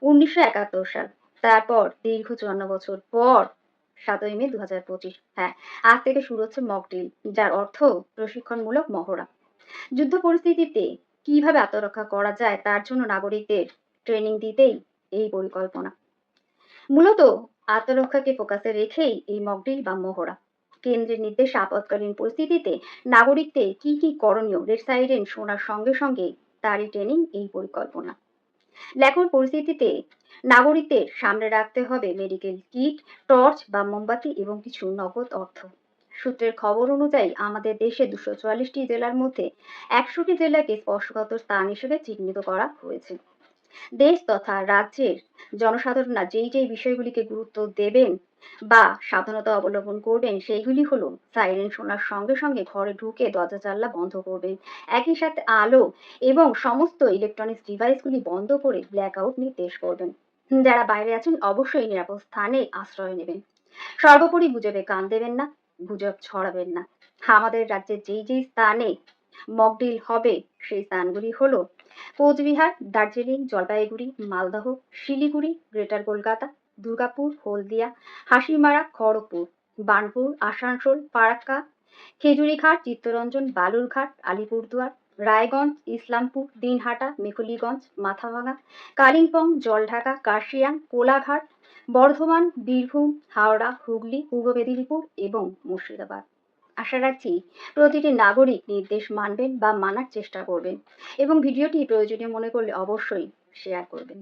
1971 সাল। তারপর দীর্ঘ 54 বছর পর 7ই মে 2025। হ্যাঁ, আজ থেকে শুরু হচ্ছে মক ড্রিল, যার অর্থ প্রশিক্ষণমূলক মহড়া। যুদ্ধ পরিস্থিতিতে কিভাবে আত্মরক্ষা করা যায় তার জন্য নাগরিকদের ট্রেনিং দিতেই এই পরিকল্পনা। মূলত আত্মরক্ষাকে ফোকাসে রেখেই এই মকড্রিল বা মহড়া। কেন্দ্রের নির্দেশ, আপৎকালীন পরিস্থিতিতে নাগরিকদের কি কি করণীয়, রেড সাইরেন শোনার সঙ্গে সঙ্গে তারই ট্রেনিং এই পরিকল্পনা। লেখক পরিস্থিতিতে নাগরিকদের সামনে রাখতে হবে মেডিকেল কিট, টর্চ বা মোমবাতি এবং কিছু নগদ অর্থ। সূত্রের খবর অনুযায়ী আমাদের দেশে 244টি জেলার মধ্যে 100টি জেলাকে স্পর্শকাতর স্থান হিসেবে চিহ্নিত করা হয়েছে। দেশ তথা রাজ্যের জনসাধারণরা যেই বিষয়গুলিকে গুরুত্ব দেবেন বা সাবধানতা অবলম্বন করবেন সেইগুলি হলো, সাইরেন শোনার সঙ্গে সঙ্গে ঘরে ঢুকে দরজা জানলা বন্ধ করবেন। একই সাথে আলো এবং সমস্ত ইলেকট্রনিক্স ডিভাইসগুলি বন্ধ করে ব্ল্যাক আউট নির্দেশ করবেন। যারা বাইরে আছেন অবশ্যই নিরাপদ স্থানে আশ্রয় নেবেন। সর্বোপরি গুজবে কান দেবেন না, গুজব ছড়াবেন না। আমাদের রাজ্যের যেই স্থানে মকড্রিল হবে সেই স্থানগুলি হলো কোচবিহার, দার্জিলিং, জলপাইগুড়ি, মালদহ, শিলিগুড়ি, গ্রেটার কলকাতা, দুর্গাপুর, হলদিয়া, হাসিমারা, খড়গপুর, বার্নপুর, আসানসোল, ফারাক্কা, খেজুরিঘাট, চিত্তরঞ্জন, বালুরঘাট, আলিপুরদুয়ার, রায়গঞ্জ, ইসলামপুর, দিনহাটা, মেখলিগঞ্জ, মাথাভাঙা, কালিম্পং, জলঢাকা, কার্শিয়াং, কোলাঘাট, বর্ধমান, বীরভূম, হাওড়া, হুগলি, পূর্ব মেদিনীপুর এবং মুর্শিদাবাদ। আশা রাখছি প্রতিটি নাগরিক নির্দেশ মানবেন বা মানার চেষ্টা করবেন এবং ভিডিওটি প্রয়োজনীয় মনে করলে অবশ্যই শেয়ার করবেন।